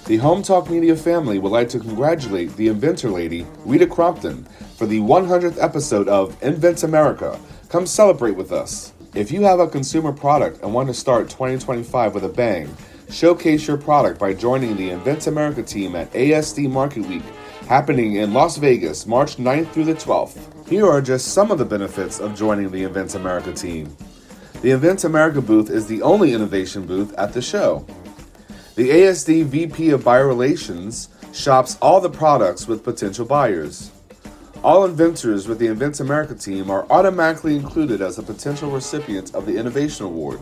The Home Talk Media family would like to congratulate the Inventor Lady Rita Crompton for the 100th episode of Invent America. Come celebrate with us. If you have a consumer product and want to start 2025 with a bang, showcase your product by joining the Invent America team at ASD Market Week, happening in Las Vegas, March 9th through the 12th. Here are just some of the benefits of joining the Invent America team. The Invent America booth is the only innovation booth at the show. The ASD VP of Buyer Relations shops all the products with potential buyers. All inventors with the Invent America team are automatically included as a potential recipient of the Innovation Award.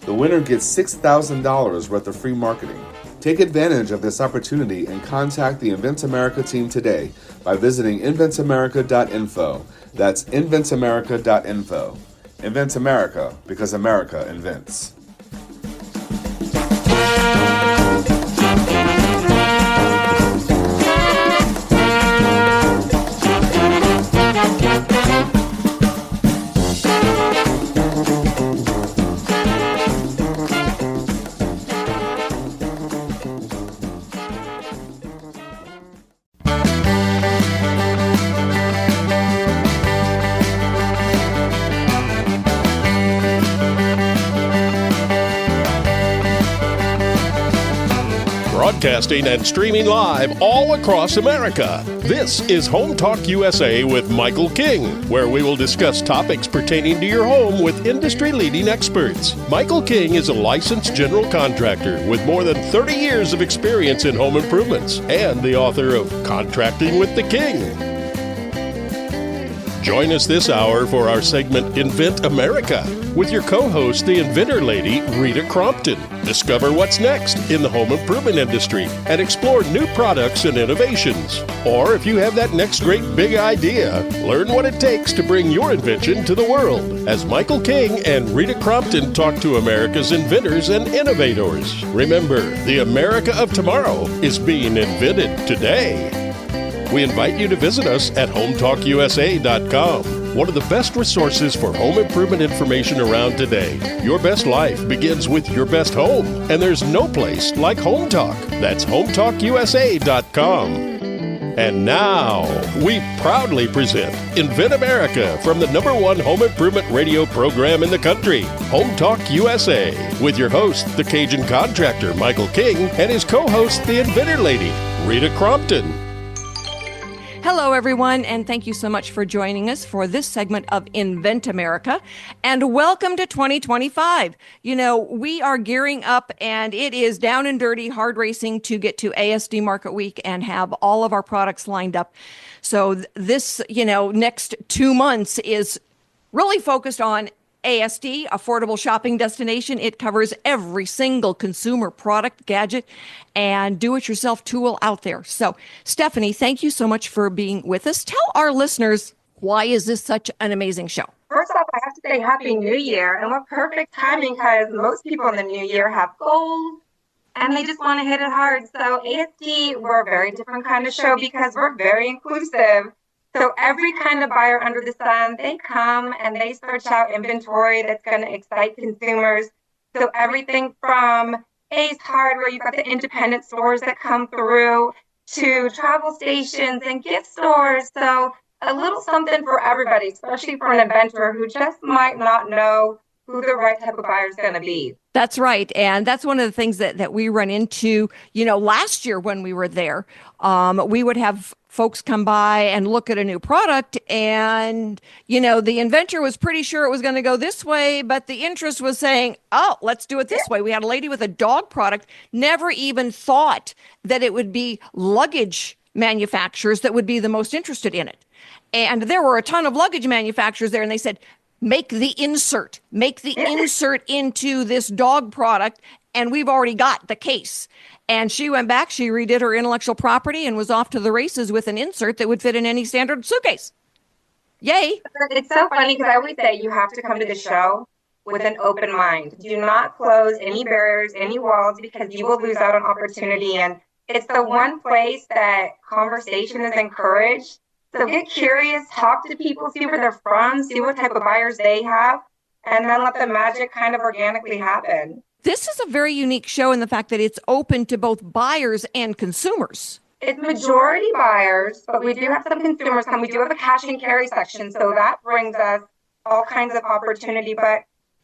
The winner gets $6,000 worth of free marketing. Take advantage of this opportunity and contact the Invent America team today by visiting inventamerica.info. That's inventamerica.info. Invent America, because America invents. Broadcasting and streaming live all across America. This is Home Talk USA with Michael King, where we will discuss topics pertaining to your home with industry-leading experts. Michael King is a licensed general contractor with more than 30 years of experience in home improvements and the author of Contracting with the King. Join us this hour for our segment Invent America with your co-host, the Inventor Lady Rita Crompton. Discover what's next in the home improvement industry and explore new products and innovations. Or if you have that next great big idea, learn what it takes to bring your invention to the world. As Michael King and Rita Crompton talk to America's inventors and innovators. Remember, the America of tomorrow is being invented today. We invite you to visit us at HomeTalkUSA.com, one of the best resources for home improvement information around today. Your best life begins with your best home, and there's no place like Home Talk. That's HomeTalkUSA.com. And now, we proudly present Invent America from the #1 home improvement radio program in the country, Home Talk USA, with your host, the Cajun contractor, Michael King, and his co-host, the Inventor Lady, Rita Crompton. Hello, everyone, and thank you so much for joining us for this segment of Invent America, and welcome to 2025. You know, we are gearing up, and it is down and dirty, hard racing to get to ASD Market Week and have all of our products lined up. So this, next 2 months is really focused on ASD, Affordable Shopping Destination. It covers every single consumer product, gadget, and do-it-yourself tool out there. So, Stephanie, thank you so much for being with us. Tell our listeners, why is this such an amazing show? First off, I have to say Happy New Year, and what perfect timing, because most people in the new year have goals, and they just want to hit it hard. So ASD, we're a very different kind of show because we're very inclusive. So every kind of buyer under the sun, they come and they search out inventory that's going to excite consumers. So everything from Ace Hardware, you've got the independent stores that come through, to travel stations and gift stores. So a little something for everybody, especially for an inventor who just might not know who the right type of buyer is going to be. That's right. And that's one of the things that we run into, last year when we were there. We would have folks come by and look at a new product, and, the inventor was pretty sure it was going to go this way, but the interest was saying, oh, let's do it this way. We had a lady with a dog product, never even thought that it would be luggage manufacturers that would be the most interested in it. And there were a ton of luggage manufacturers there, and they said, make the insert into this dog product, and we've already got the case. And she went back, she redid her intellectual property and was off to the races with an insert that would fit in any standard suitcase. Yay. It's so funny because I always say you have to come to the show with an open mind. Do not close any barriers, any walls, because you will lose out on opportunity. And it's the one place that conversation is encouraged. So get curious, talk to people, see where they're from, see what type of buyers they have, and then let the magic kind of organically happen. This is a very unique show in the fact that it's open to both buyers and consumers. It's majority buyers, but we do have some consumers come. We do have a cash and carry section, so that brings us all kinds of opportunity. But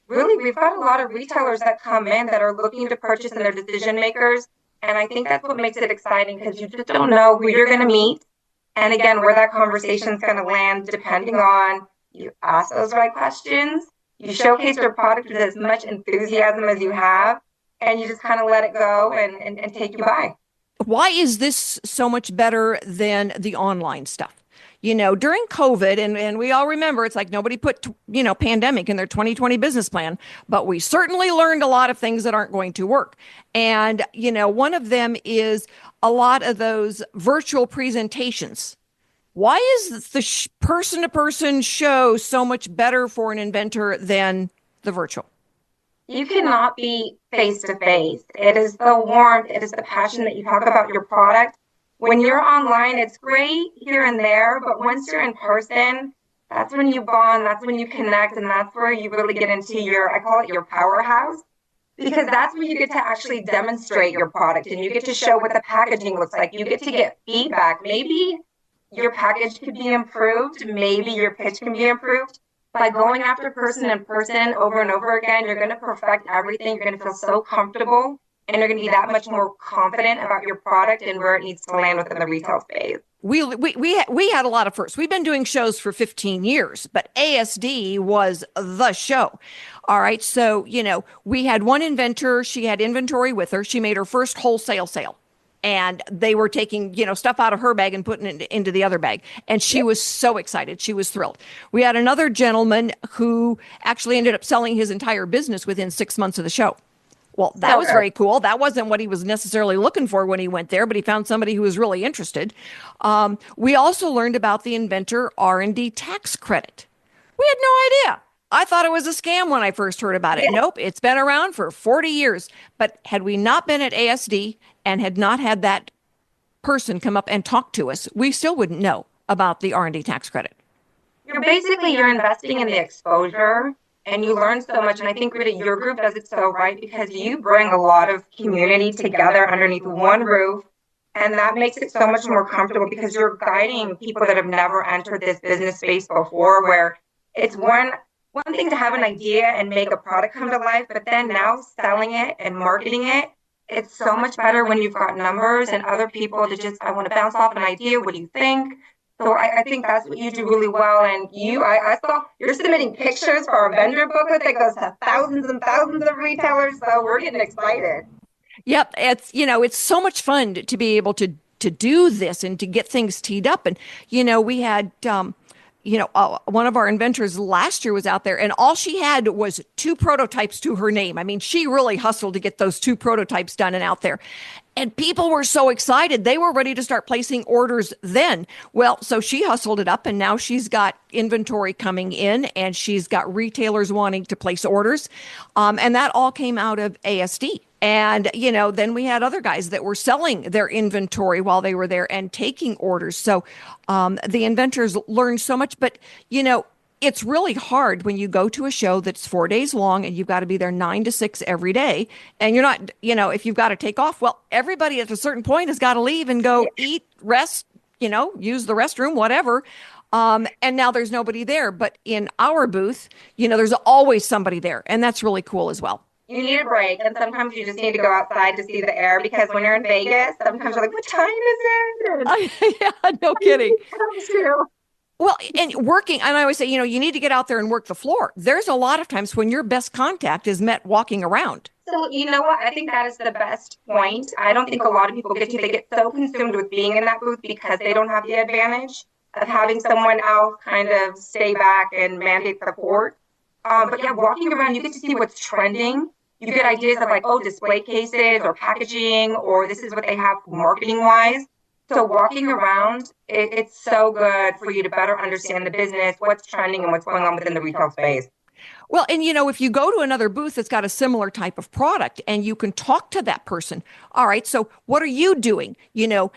really, we've got a lot of retailers that come in that are looking to purchase and they're decision makers. And I think that's what makes it exciting because you just don't know who you're going to meet. And again, where that conversation is going to land, depending on you ask those right questions, you showcase your product with as much enthusiasm as you have, and you just kind of let it go and take you by. Why is this so much better than the online stuff? During COVID, and we all remember, it's like nobody put, pandemic in their 2020 business plan, but we certainly learned a lot of things that aren't going to work. And, one of them is a lot of those virtual presentations. Why is the person-to-person show so much better for an inventor than the virtual? You cannot be face-to-face. It is the warmth, it is the passion that you talk about your product. When you're online, it's great here and there, but once you're in person, that's when you bond, that's when you connect, and that's where you really get into I call it your powerhouse, because that's where you get to actually demonstrate your product and you get to show what the packaging looks like. You get to get feedback. Maybe your package could be improved, maybe your pitch can be improved. By going after person in person over and over again, you're going to perfect everything. You're going to feel so comfortable, and you're going to be that much more confident about your product and where it needs to land within the retail space. We had a lot of firsts. We've been doing shows for 15 years, but ASD was the show. All right. So, we had one inventor. She had inventory with her. She made her first wholesale sale. And they were taking, stuff out of her bag and putting it into the other bag. And she was so excited. She was thrilled. We had another gentleman who actually ended up selling his entire business within 6 months of the show. Well, that was very cool. That wasn't what he was necessarily looking for when he went there, but he found somebody who was really interested. We also learned about the Inventor R&D tax credit. We had no idea. I thought it was a scam when I first heard about it. Nope, it's been around for 40 years. But had we not been at ASD and had not had that person come up and talk to us, we still wouldn't know about the R&D tax credit. You're investing in the exposure, and you learn so much. And I think, Rita, your group does it so right because you bring a lot of community together underneath one roof. And that makes it so much more comfortable because you're guiding people that have never entered this business space before, where it's one thing to have an idea and make a product come to life, but then now selling it and marketing it, it's so much better when you've got numbers and other people to just, I want to bounce off an idea. What do you think? So I think that's what you do really well. And I saw you're submitting pictures for our vendor booklet that goes to thousands and thousands of retailers. So we're getting excited. Yep. It's so much fun to be able to do this and to get things teed up. And, we had, one of our inventors last year was out there and all she had was 2 prototypes to her name. I mean, she really hustled to get those 2 prototypes done and out there. And people were so excited. They were ready to start placing orders then. Well, so she hustled it up and now she's got inventory coming in and she's got retailers wanting to place orders. And that all came out of ASD. And, then we had other guys that were selling their inventory while they were there and taking orders. So the inventors learned so much. But, it's really hard when you go to a show that's 4 days long and you've got to be there 9 to 6 every day. And you're not, if you've got to take off, well, everybody at a certain point has got to leave and go eat, rest, use the restroom, whatever. And now there's nobody there. But in our booth, there's always somebody there. And that's really cool as well. You need a break, and sometimes you just need to go outside to see the air because when you're in Vegas, sometimes you're like, what time is it? Yeah, no kidding. Well, and working, and I always say, you need to get out there and work the floor. There's a lot of times when your best contact is met walking around. So, you know what? I think that is the best point. I don't think a lot of people they get so consumed with being in that booth because they don't have the advantage of having someone else kind of stay back and mandate support. But yeah, walking around, you get to see what's trending. You get ideas of like, display cases or packaging, or this is what they have marketing wise. So walking around, it's so good for you to better understand the business, what's trending and what's going on within the retail space. Well, and if you go to another booth that's got a similar type of product and you can talk to that person, all right, so what are you doing?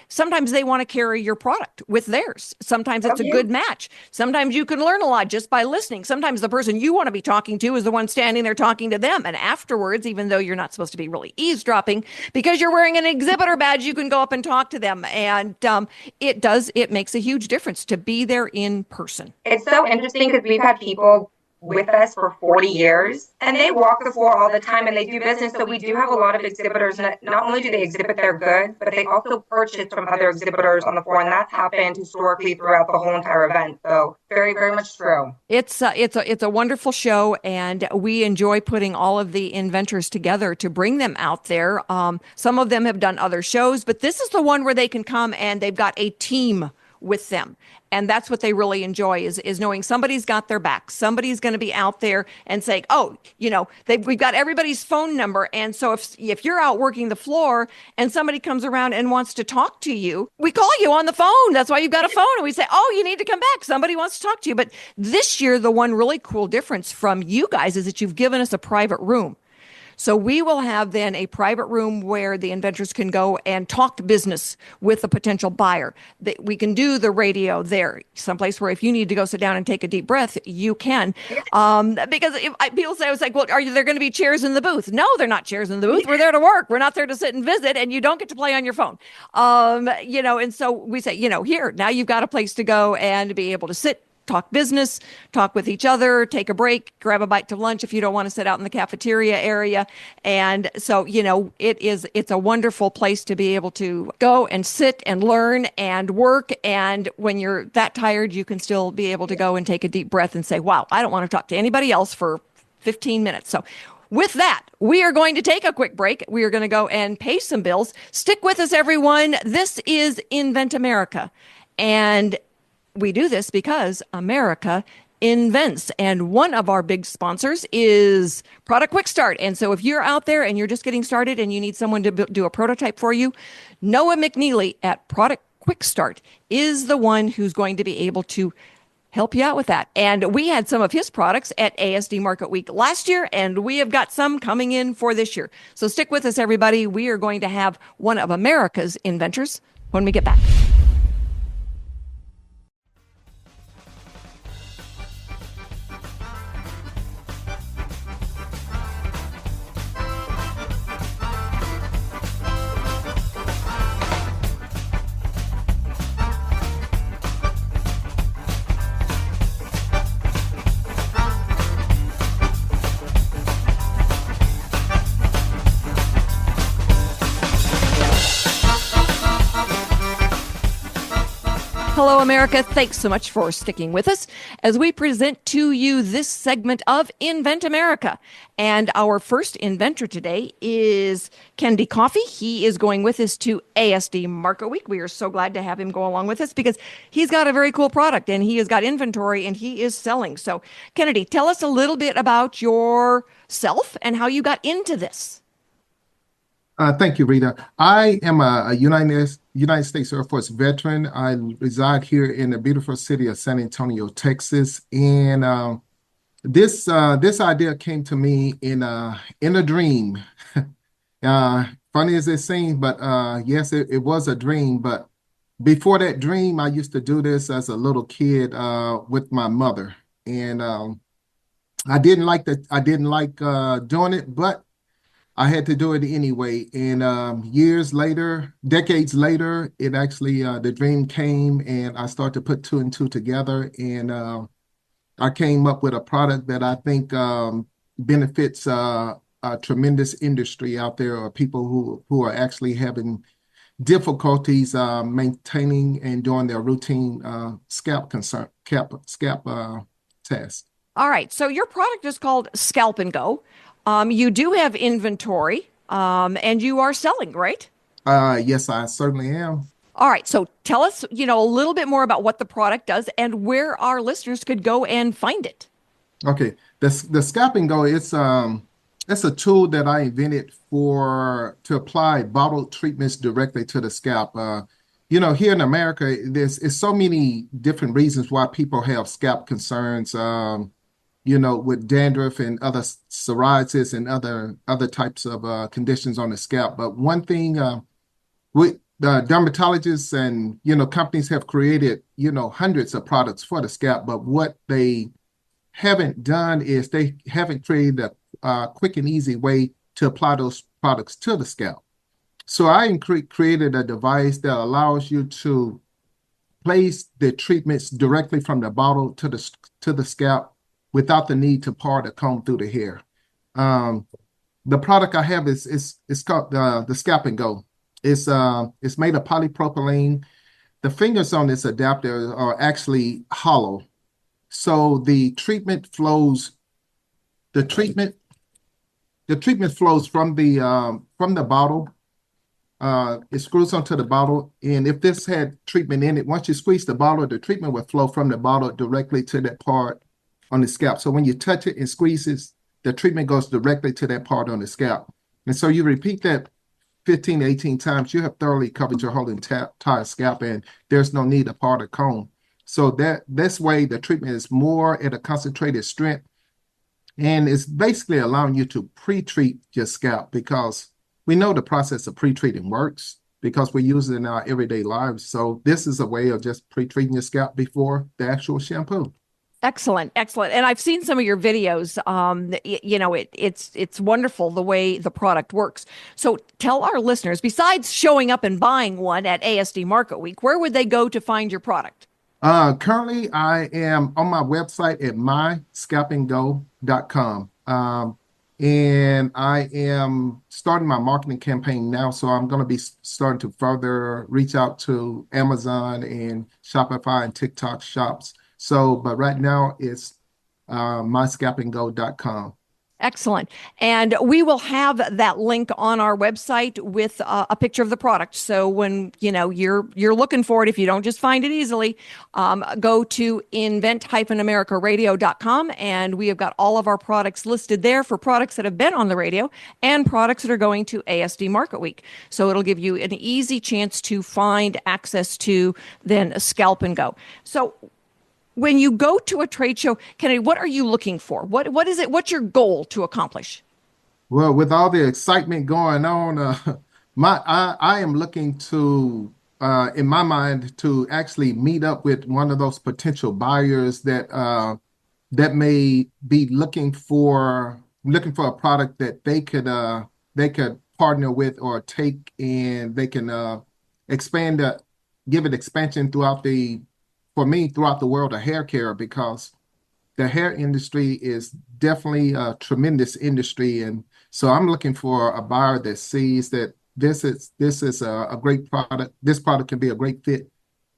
Sometimes they want to carry your product with theirs. Sometimes it's a good match. Sometimes you can learn a lot just by listening. Sometimes the person you want to be talking to is the one standing there talking to them. And afterwards, even though you're not supposed to be really eavesdropping, because you're wearing an exhibitor badge, you can go up and talk to them. And it makes a huge difference to be there in person. It's so interesting because we've had people with us for 40 years and they walk the floor all the time and they do business. So we do have a lot of exhibitors, and not only do they exhibit their goods, but they also purchase from other exhibitors on the floor, and that's happened historically throughout the whole entire event. So very, very much true. It's a wonderful show, and we enjoy putting all of the inventors together to bring them out there. Some of them have done other shows, but this is the one where they can come and they've got a team with them. And that's what they really enjoy is knowing somebody's got their back. Somebody's going to be out there and saying, oh, we've got everybody's phone number. And so if you're out working the floor and somebody comes around and wants to talk to you, we call you on the phone. That's why you've got a phone. And we say, oh, you need to come back. Somebody wants to talk to you. But this year, the one really cool difference from you guys is that you've given us a private room. So we will have then a private room where the inventors can go and talk business with a potential buyer. We can do the radio there, someplace where if you need to go sit down and take a deep breath, you can. Because people say, I was like, well, are there going to be chairs in the booth? No, they're not chairs in the booth. We're there to work. We're not there to sit and visit, and you don't get to play on your phone. And so we say, here, now you've got a place to go and be able to sit, talk business, talk with each other, take a break, grab a bite to lunch if you don't want to sit out in the cafeteria area. And so, it's a wonderful place to be able to go and sit and learn and work. And when you're that tired, you can still be able to go and take a deep breath and say, wow, I don't want to talk to anybody else for 15 minutes. So with that, we are going to take a quick break. We are going to go and pay some bills. Stick with us, everyone. This is Invent America. And we do this because America invents. And one of our big sponsors is Product Quick Start. And so if you're out there and you're just getting started and you need someone to do a prototype for you, Noah McNeely at Product Quick Start is the one who's going to be able to help you out with that. And we had some of his products at ASD Market Week last year, and we have got some coming in for this year. So stick with us, everybody. We are going to have one of America's inventors when we get back. Hello, America. Thanks so much for sticking with us as we present to you this segment of Invent America. And our first inventor today is Kendy Coffee. He is going with us to ASD Market Week. We are so glad to have him go along with us because he's got a very cool product and he has got inventory and he is selling. So, Kennedy, tell us a little bit about yourself and how you got into this. Thank you, Rita. I am a United States Air Force veteran. I reside here in the beautiful city of San Antonio, Texas. And this idea came to me in a dream. Funny as it seems, but yes, it was a dream. But before that dream, I used to do this as a little kid with my mother. And I didn't like doing it, but I had to do it anyway. And decades later, it actually, the dream came and I started to put two and two together. And I came up with a product that I think benefits a tremendous industry out there, or people who are actually having difficulties maintaining and doing their routine scalp test. All right. So your product is called Scalp-N-Go. You do have inventory, and you are selling, right? Yes, I certainly am. All right. So tell us, a little bit more about what the product does and where our listeners could go and find it. Okay. The Scalp-N-Go, it's a tool that I invented to apply bottled treatments directly to the scalp. Here in America, there's so many different reasons why people have scalp concerns. with dandruff and other psoriasis and other types of conditions on the scalp. But one thing we the dermatologists and companies have created hundreds of products for the scalp, but what they haven't done is they haven't created a quick and easy way to apply those products to the scalp. So I created a device that allows you to place the treatments directly from the bottle to the scalp without the need to part or comb through the hair. The product I have is called the Scalp-N-Go. It's made of polypropylene. The fingers on this adapter are actually hollow, so the treatment flows. The treatment flows from the bottle. It screws onto the bottle, and if this had treatment in it, once you squeeze the bottle, the treatment will flow from the bottle directly to that part on the scalp. So when you touch it and squeeze it, the treatment goes directly to that part on the scalp. And so you repeat that 15 to 18 times, you have thoroughly covered your whole entire scalp, and there's no need to part or comb. So this way, the treatment is more at a concentrated strength, and it's basically allowing you to pre-treat your scalp, because we know the process of pre-treating works because we use it in our everyday lives. So this is a way of just pre-treating your scalp before the actual shampoo. Excellent, excellent. And I've seen some of your videos. It's wonderful the way the product works. So tell our listeners, besides showing up and buying one at ASD Market Week, where would they go to find your product? Currently, I am on my website at myscalpandgo.com. And I am starting my marketing campaign now. So I'm going to be starting to further reach out to Amazon and Shopify and TikTok shops. So, but right now it's myscalpandgo.com. Excellent. And we will have that link on our website with a picture of the product. So when you're looking for it, if you don't just find it easily, go to invent-americaradio.com, and we have got all of our products listed there for products that have been on the radio and products that are going to ASD Market Week. So it'll give you an easy chance to find access to then a Scalp-N-Go. So when you go to a trade show, Kennedy, what are you looking for? What is it? What's your goal to accomplish? Well, with all the excitement going on, I am looking to, in my mind, to actually meet up with one of those potential buyers that may be looking for a product that they could partner with or take, and they can give it expansion throughout the world of hair care, because the hair industry is definitely a tremendous industry. And so I'm looking for a buyer that sees that this is a great product. This product can be a great fit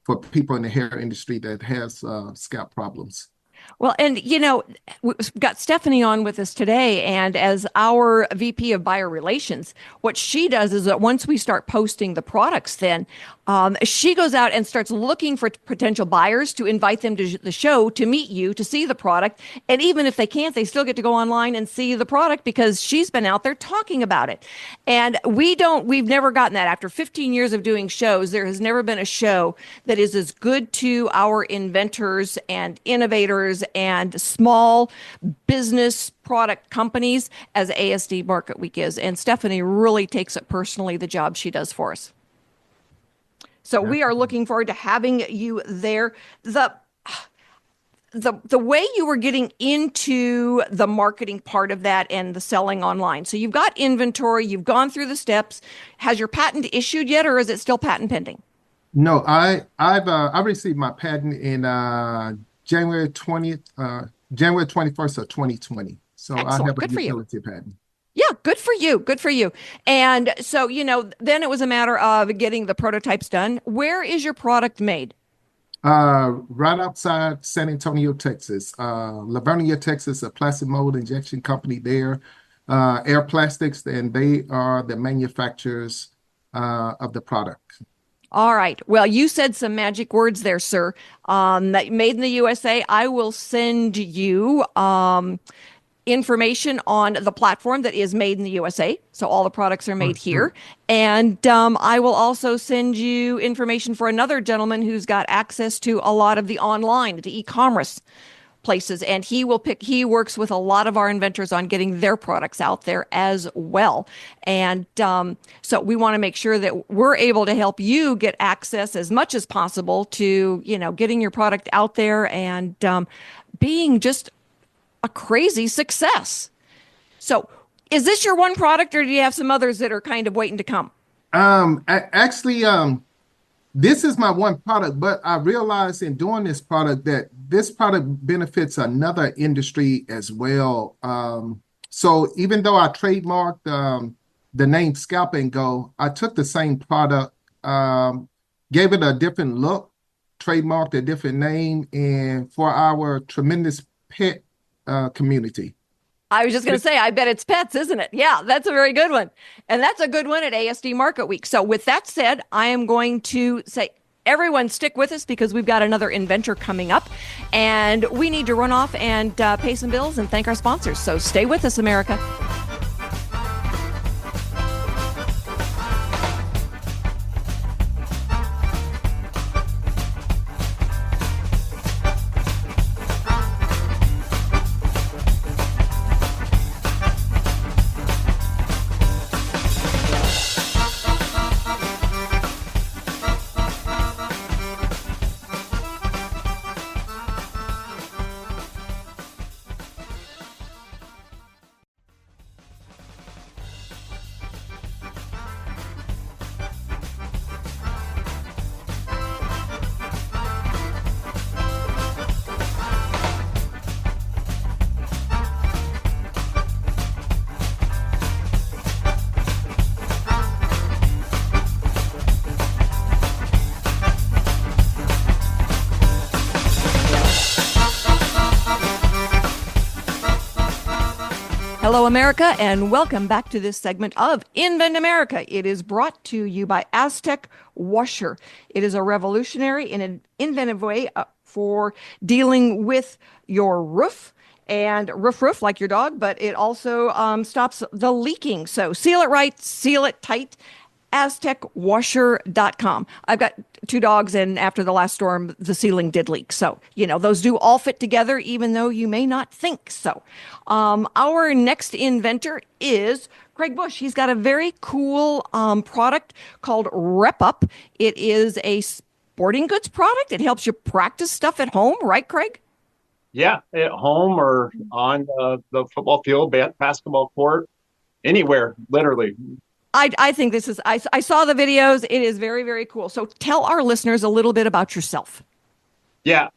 for people in the hair industry that has scalp problems. Well, and we've got Stephanie on with us today, and as our VP of Buyer Relations, what she does is that once we start posting the products, then she goes out and starts looking for potential buyers to invite them to the show to meet you, to see the product. And even if they can't, they still get to go online and see the product because she's been out there talking about it. And we've never gotten that. After 15 years of doing shows, there has never been a show that is as good to our inventors and innovators and small business product companies as ASD Market Week is. And Stephanie really takes it personally, the job she does for us. So we are looking forward to having you there. The way you were getting into the marketing part of that and the selling online. So you've got inventory, you've gone through the steps. Has your patent issued yet, or is it still patent pending? No, I received my patent in January 21st of 2020. So excellent. I have a utility patent. Yeah, good for you. Good for you. And so, then it was a matter of getting the prototypes done. Where is your product made? Right outside San Antonio, Texas. Lavernia, Texas, a plastic mold injection company there. Air Plastics, and they are the manufacturers of the product. All right. Well, you said some magic words there, sir. Made in the USA. I will send you information on the platform that is Made in the USA. So all the products are made here. And I will also send you information for another gentleman who's got access to a lot of the online, the e-commerce places, and he works with a lot of our inventors on getting their products out there as well. And so we want to make sure that we're able to help you get access as much as possible to, getting your product out there and being just a crazy success. So is this your one product, or do you have some others that are kind of waiting to come? Actually, this is my one product, but I realized in doing this product that this product benefits another industry as well. So even though I trademarked the name Scalp-N-Go, I took the same product, gave it a different look, trademarked a different name, and for our tremendous pet community. I was just going to say, I bet it's pets, isn't it? Yeah, that's a very good one. And that's a good one at ASD Market Week. So with that said, I am going to say, everyone stick with us because we've got another inventor coming up. And we need to run off and pay some bills and thank our sponsors. So stay with us, America. Hello, America, and welcome back to this segment of Invent America. It is brought to you by Aztec Washer. It is a revolutionary and an inventive way for dealing with your roof and roof like your dog, but it also stops the leaking. So seal it right, seal it tight. AztecWasher.com. I've got 2 dogs, and after the last storm, the ceiling did leak. So, those do all fit together, even though you may not think so. Our next inventor is Craig Bush. He's got a very cool product called RepUp. It is a sporting goods product. It helps you practice stuff at home, right, Craig? Yeah, at home or on the football field, basketball court, anywhere, literally. I think this is, I saw the videos. It is very, very cool. So tell our listeners a little bit about yourself. Yeah,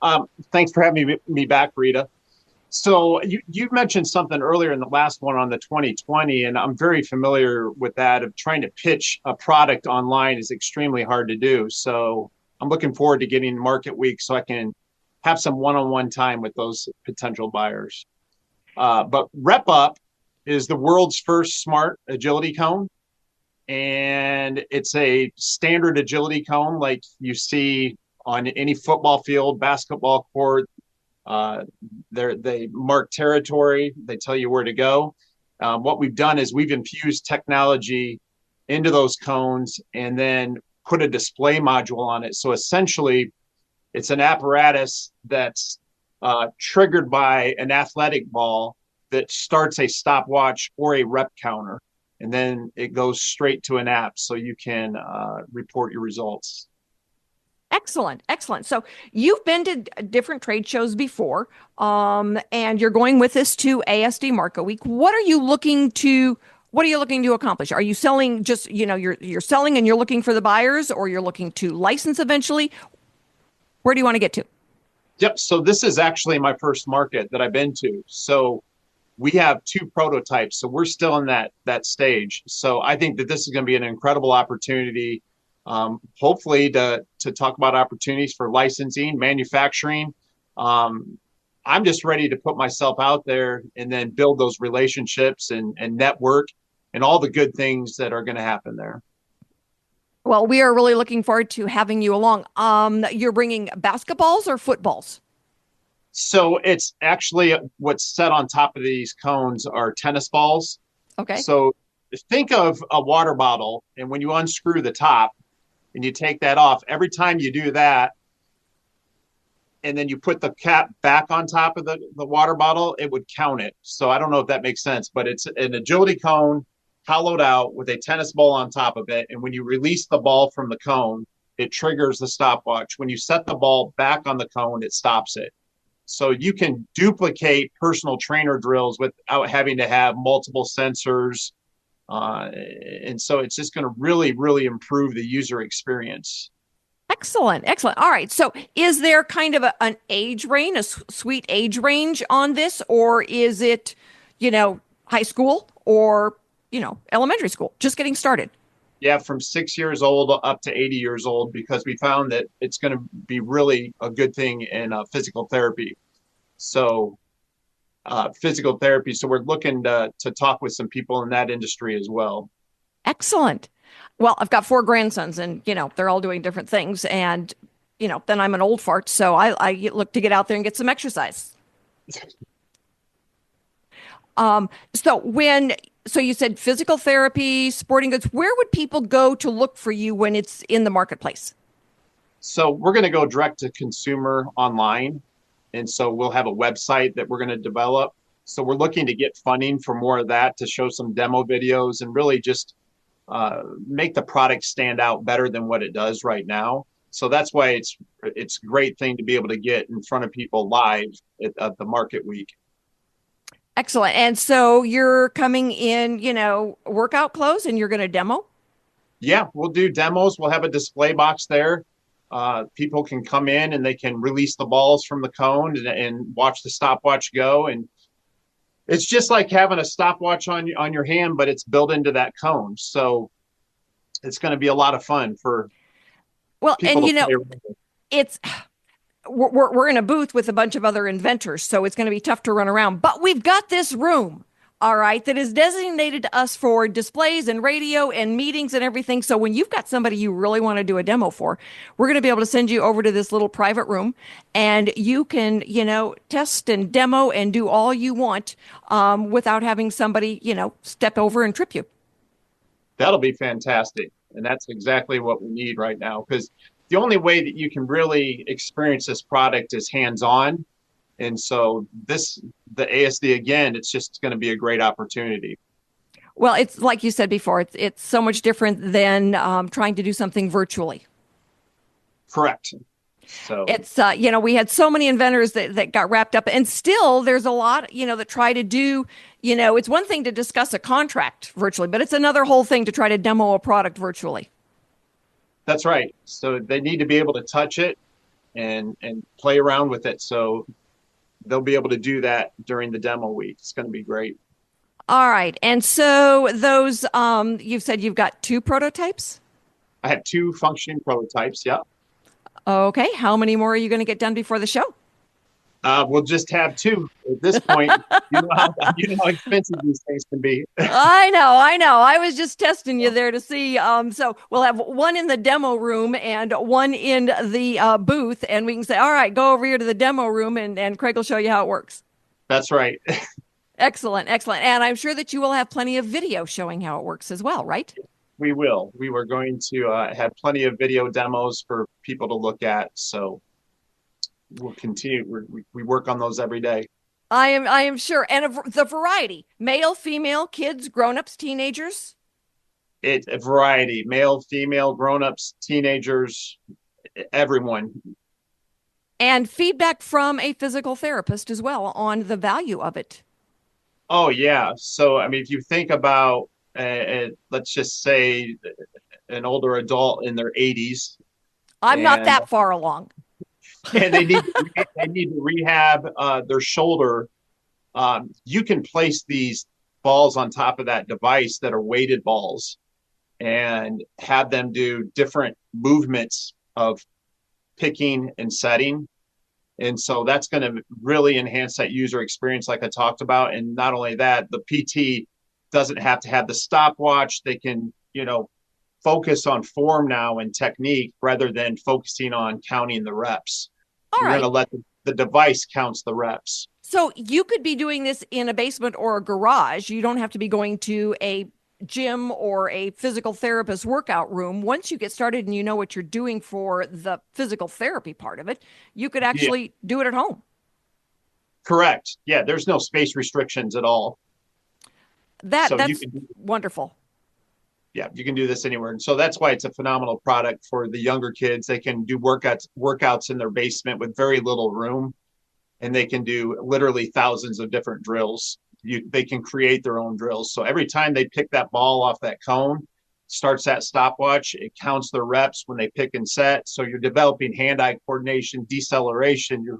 thanks for having me back, Rita. So you mentioned something earlier in the last one on the 2020, and I'm very familiar with that of trying to pitch a product online is extremely hard to do. So I'm looking forward to getting Market Week so I can have some one-on-one time with those potential buyers. But RepUp is the world's first smart agility cone. And it's a standard agility cone like you see on any football field, basketball court. They mark territory. They tell you where to go. What we've done is we've infused technology into those cones and then put a display module on it. So essentially, it's an apparatus that's triggered by an athletic ball that starts a stopwatch or a rep counter. And then it goes straight to an app so you can report your results. Excellent. Excellent. So you've been to different trade shows before, and you're going with us to ASD Market Week. What are you looking to accomplish? Are you selling just, you're selling and you're looking for the buyers, or you're looking to license eventually? Where do you want to get to? Yep. So this is actually my first market that I've been to. So we have 2 prototypes, so we're still in that stage. So I think that this is going to be an incredible opportunity, hopefully to talk about opportunities for licensing, manufacturing. I'm just ready to put myself out there and then build those relationships and network and all the good things that are going to happen there. Well, we are really looking forward to having you along. You're bringing basketballs or footballs? So it's actually what's set on top of these cones are tennis balls. Okay. So think of a water bottle, and when you unscrew the top and you take that off, every time you do that, and then you put the cap back on top of the water bottle, it would count it. So I don't know if that makes sense, but it's an agility cone hollowed out with a tennis ball on top of it. And when you release the ball from the cone, it triggers the stopwatch. When you set the ball back on the cone, it stops it. So you can duplicate personal trainer drills without having to have multiple sensors. And so it's just going to really, really improve the user experience. Excellent. Excellent. All right. So is there kind of an age range, a sweet age range on this, or is it, high school or, elementary school, just getting started? Yeah, from 6 years old up to 80 years old, because we found that it's going to be really a good thing in physical therapy. So physical therapy. So we're looking to talk with some people in that industry as well. Excellent. Well, I've got 4 grandsons and, they're all doing different things. And, then I'm an old fart. So I look to get out there and get some exercise. So you said physical therapy, sporting goods, where would people go to look for you when it's in the marketplace? So we're going to go direct to consumer online. And so we'll have a website that we're going to develop. So we're looking to get funding for more of that, to show some demo videos and really just make the product stand out better than what it does right now. So that's why it's a great thing to be able to get in front of people live at the market week. Excellent. And so you're coming in, workout clothes, and you're going to demo? Yeah, we'll do demos. We'll have a display box there. People can come in and they can release the balls from the cone and watch the stopwatch go. And it's just like having a stopwatch on your hand, but it's built into that cone. So it's going to be a lot of fun for people to play around with. We're in a booth with a bunch of other inventors, so it's going to be tough to run around. But we've got this room, all right, that is designated to us for displays and radio and meetings and everything. So when you've got somebody you really want to do a demo for, we're going to be able to send you over to this little private room, and you can, test and demo and do all you want without having somebody, step over and trip you. That'll be fantastic. And that's exactly what we need right now, because the only way that you can really experience this product is hands-on. And so the ASD, again, it's just going to be a great opportunity. Well, it's like you said before, it's so much different than trying to do something virtually. Correct. So it's, we had so many inventors that got wrapped up, and still there's a lot, that try to do, it's one thing to discuss a contract virtually, but it's another whole thing to try to demo a product virtually. That's right. So they need to be able to touch it and play around with it. So they'll be able to do that during the demo week. It's going to be great. All right. And so those, you've said you've got 2 prototypes? I have 2 functioning prototypes. Yeah. Okay. How many more are you going to get done before the show? We'll just have 2 at this point. you know how expensive these things can be. I know. I was just testing you there to see. So we'll have 1 in the demo room and 1 in the booth, and we can say, all right, go over here to the demo room, and Craig will show you how it works. That's right. Excellent. And I'm sure that you will have plenty of video showing how it works as well, right? We will. We were going to have plenty of video demos for people to look at. So we'll continue. We work on those every day. I am sure. And the variety, male, female, kids, grown-ups, teenagers. It's a variety, male, female, grown-ups, teenagers, everyone. And feedback from a physical therapist as well on the value of it. Oh, yeah. So, I mean, if you think about, let's just say an older adult in their 80s. I'm not that far along. And they need to rehab their shoulder. You can place these balls on top of that device that are weighted balls and have them do different movements of picking and setting. And so that's going to really enhance that user experience like I talked about. And not only that, the PT doesn't have to have the stopwatch. They can, focus on form now and technique rather than focusing on counting the reps. You're going to let the device counts the reps. So you could be doing this in a basement or a garage. You don't have to be going to a gym or a physical therapist workout room, once you get started and you know what you're doing for the physical therapy part of it, you could Yeah, actually do it at home. correct. Yeah, there's no space restrictions at all. So you That's can, wonderful. yeah, you can do this anywhere. And so that's why it's a phenomenal product for the younger kids. They can do workouts in their basement with very little room, and they can do literally thousands of different drills. They can create their own drills. So every time they pick that ball off that cone, starts that stopwatch. It counts their reps when they pick and set. So you're developing hand-eye coordination, deceleration. You're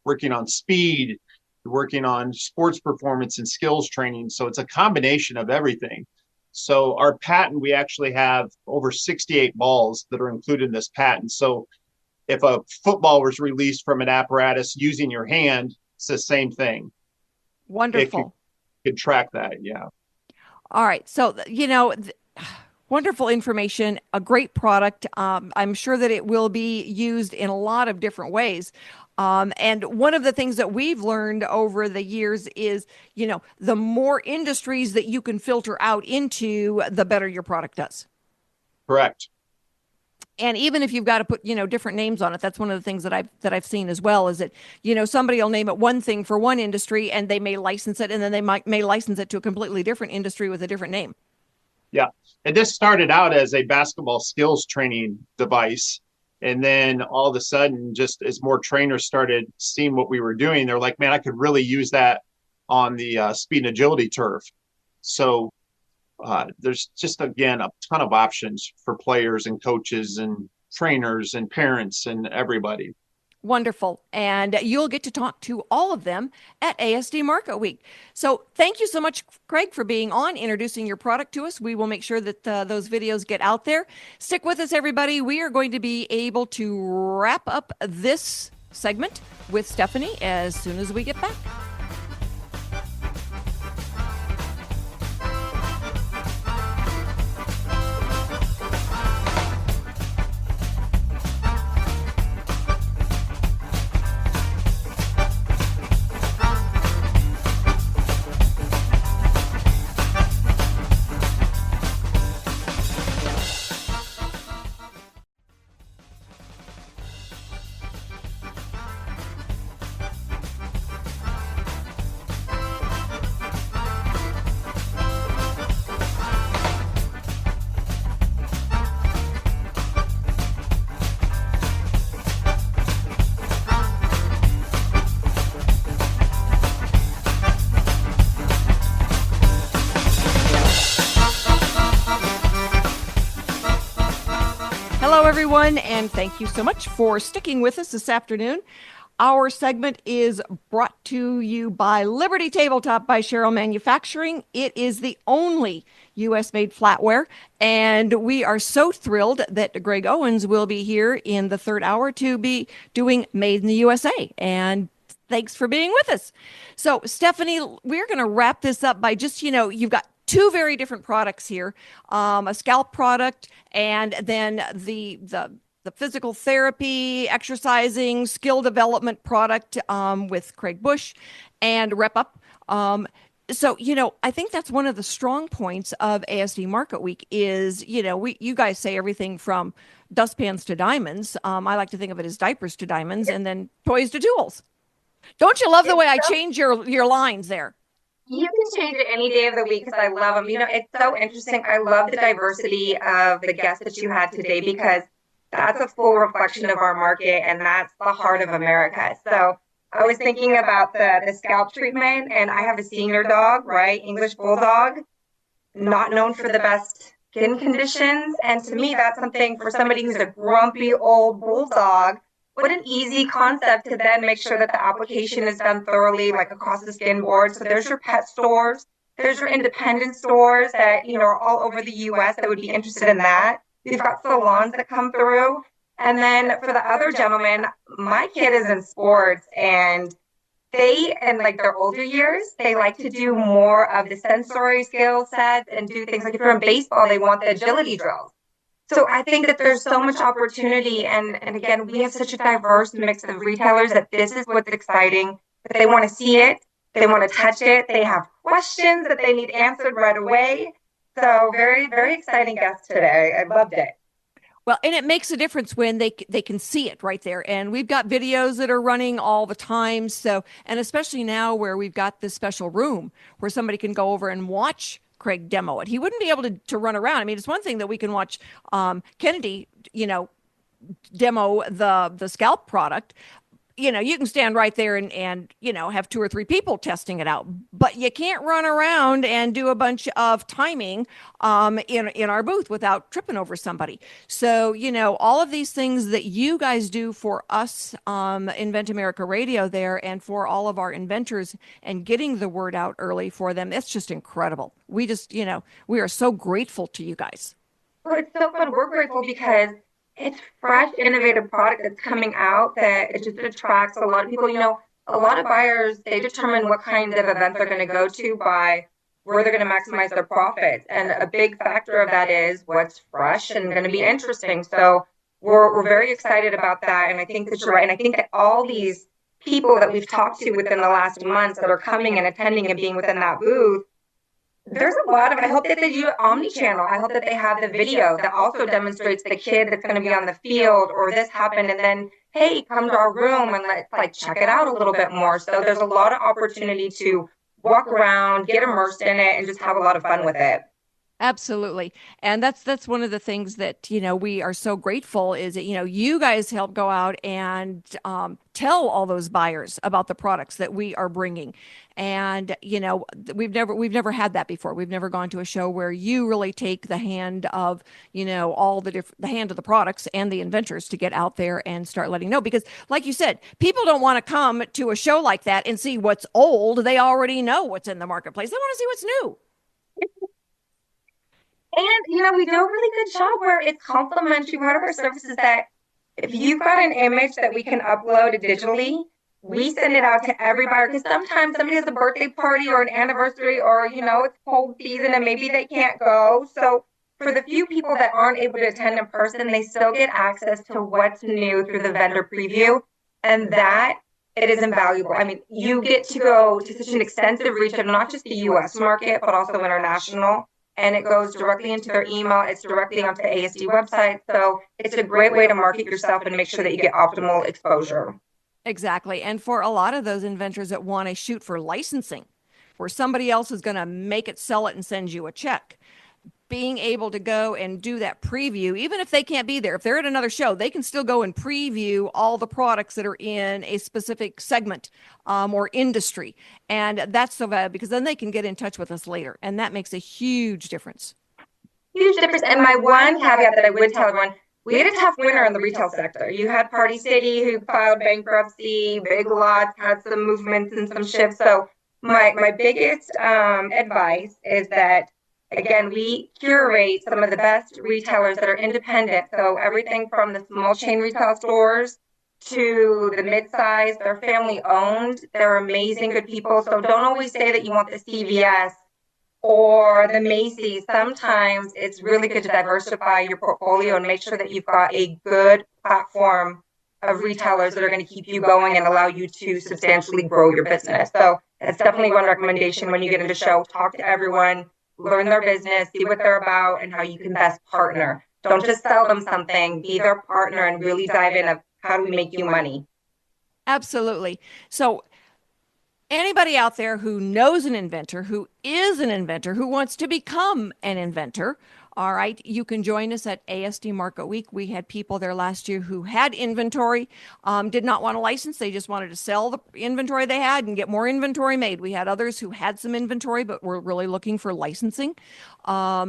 working on speed. You're working on sports performance and skills training. So it's a combination of everything. So our patent, we actually have over 68 balls that are included in this patent. So if a football was released from an apparatus using your hand, it's the same thing. Wonderful. It could track that. Yeah. All right. So, wonderful information, a great product. I'm sure that it will be used in a lot of different ways. And one of the things that we've learned over the years is, the more industries that you can filter out into, the better your product does. Correct. And even if you've got to put, different names on it, that's one of the things that I've seen as well, is that, somebody will name it one thing for one industry and they may license it, and then they may license it to a completely different industry with a different name. Yeah. And this started out as a basketball skills training device. And then all of a sudden, just as more trainers started seeing what we were doing, they're like, man, I could really use that on the speed and agility turf. So there's just, again, a ton of options for players and coaches and trainers and parents and everybody. Wonderful. And you'll get to talk to all of them at ASD Market Week. So thank you so much, Craig, for being on, introducing your product to us. We will make sure that those videos get out there. Stick with us, everybody. We are going to be able to wrap up this segment with Stephanie as soon as we get back. Hello, everyone, and thank you so much for sticking with us this afternoon. Our segment is brought to you by Liberty Tabletop by Cheryl Manufacturing. It is the only U.S.-made flatware, and we are so thrilled that Greg Owens will be here in the third hour to be doing Made in the USA. And thanks for being with us. So, Stephanie, we're going to wrap this up by just, you've got two very different products here, a scalp product and then the physical therapy, exercising, skill development product with Craig Bush and RepUp. So, I think that's one of the strong points of ASD Market Week is, you guys say everything from dustpans to diamonds. I like to think of it as diapers to diamonds and then toys to tools. Don't you love the way I change your lines there? You can change it any day of the week because I love them. It's so interesting. I love the diversity of the guests that you had today because that's a full reflection of our market and that's the heart of America. So I was thinking about the scalp treatment, and I have a senior dog, right? English Bulldog, not known for the best skin conditions. And to me, that's something for somebody who's a grumpy old bulldog. What an easy concept to then make sure that the application is done thoroughly, like across the skin board. So there's your pet stores, there's your independent stores that, are all over the US that would be interested in that. We've got salons that come through. And then for the other gentleman, my kid is in sports, and they, in like their older years, they like to do more of the sensory skill sets and do things like if you're in baseball, they want the agility drills. So I think that there's so much opportunity. And again, we have such a diverse mix of retailers that this is what's exciting, that they want to see it. They want to touch it. They have questions that they need answered right away. So very, very exciting guest today. I loved it. Well, and it makes a difference when they can see it right there. And we've got videos that are running all the time. So, and especially now where we've got this special room where somebody can go over and watch Craig demo it. He wouldn't be able to run around. I mean, it's one thing that we can watch Kennedy, demo the scalp product. You can stand right there and have 2 or 3 people testing it out, but you can't run around and do a bunch of timing in our booth without tripping over somebody. So, all of these things that you guys do for us, Invent America Radio there, and for all of our inventors and getting the word out early for them, it's just incredible. We just, we are so grateful to you guys. Well, it's so fun. We're grateful because it's fresh, innovative product that's coming out that it just attracts a lot of people. A lot of buyers, they determine what kind of event they're going to go to by where they're going to maximize their profits. And a big factor of that is what's fresh and going to be interesting. So we're very excited about that. And I think that you're right. And I think that all these people that we've talked to within the last months that are coming and attending and being within that booth, there's a lot of, I hope that they do omni-channel. I hope that they have the video that also demonstrates the kid that's going to be on the field or this happened. And then, hey, come to our room and let's check it out a little bit more. So there's a lot of opportunity to walk around, get immersed in it, and just have a lot of fun with it. Absolutely. And that's one of the things that, we are so grateful is that, you guys help go out and tell all those buyers about the products that we are bringing. And, we've never had that before. We've never gone to a show where you really take the hand of, all the hand of the products and the inventors to get out there and start letting know. Because like you said, people don't want to come to a show like that and see what's old. They already know what's in the marketplace. They want to see what's new. And, we do a really good job where it's complimentary. Part of our service is that if you've got an image that we can upload digitally, we send it out to every buyer. Because sometimes somebody has a birthday party or an anniversary or, it's cold season and maybe they can't go. So for the few people that aren't able to attend in person, they still get access to what's new through the vendor preview. And that, it is invaluable. I mean, you get to go to such an extensive reach of not just the U.S. market, but also international. And it goes directly into their email. It's directly onto the ASD website. So it's a great way to market yourself and make sure that you get optimal exposure. Exactly. And for a lot of those inventors that want to shoot for licensing, where somebody else is going to make it, sell it, and send you a check, being able to go and do that preview, even if they can't be there, if they're at another show, they can still go and preview all the products that are in a specific segment or industry. And that's so valuable because then they can get in touch with us later. And that makes a huge difference. Huge difference. And my one caveat that I would tell everyone, we had a tough winter in the retail sector. You had Party City who filed bankruptcy, Big Lots had some movements and some shifts. So my biggest advice is that, again, we curate some of the best retailers that are independent. So everything from the small chain retail stores to the mid-size, they're family owned. They're amazing, good people. So don't always say that you want the CVS or the Macy's. Sometimes it's really good to diversify your portfolio and make sure that you've got a good platform of retailers that are going to keep you going and allow you to substantially grow your business. So that's definitely one recommendation when you get into the show. Talk to everyone, learn their business, see what they're about, and how you can best partner. Don't just sell them something, be their partner and really dive in of how do we make you money. Absolutely. So anybody out there who knows an inventor, who is an inventor, who wants to become an inventor, all right, you can join us at ASD Market Week. We had people there last year who had inventory, did not want a license. They just wanted to sell the inventory they had and get more inventory made. We had others who had some inventory, but were really looking for licensing,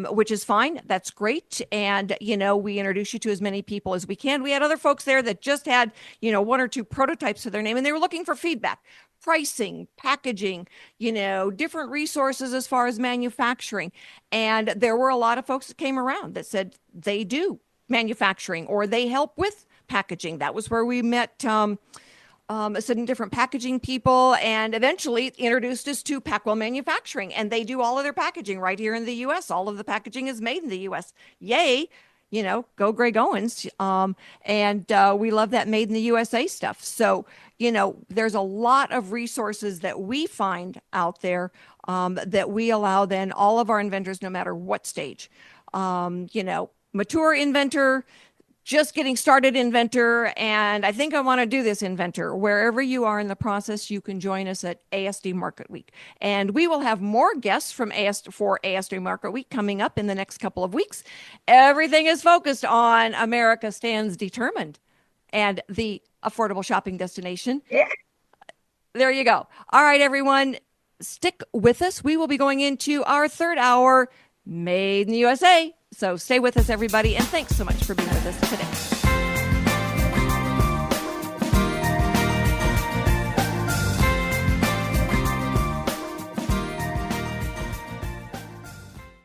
which is fine. That's great. And, we introduce you to as many people as we can. We had other folks there that just had, 1 or 2 prototypes to their name, and they were looking for feedback. Pricing, packaging, different resources as far as manufacturing. And there were a lot of folks that came around that said they do manufacturing or they help with packaging. That was where we met some different packaging people and eventually introduced us to Packwell Manufacturing. And they do all of their packaging right here in the U.S. All of the packaging is made in the U.S. Yay. Go Greg Owens. And we love that made in the USA stuff. So, there's a lot of resources that we find out there that we allow then all of our inventors, no matter what stage, mature inventor, just getting started inventor, and I think I want to do this inventor. Wherever you are in the process, you can join us at ASD Market Week. And we will have more guests for ASD Market Week coming up in the next couple of weeks. Everything is focused on America Stands Determined and the affordable shopping destination. Yeah. There you go. All right, everyone, stick with us. We will be going into our third hour, Made in the USA. So stay with us, everybody, and thanks so much for being with us today.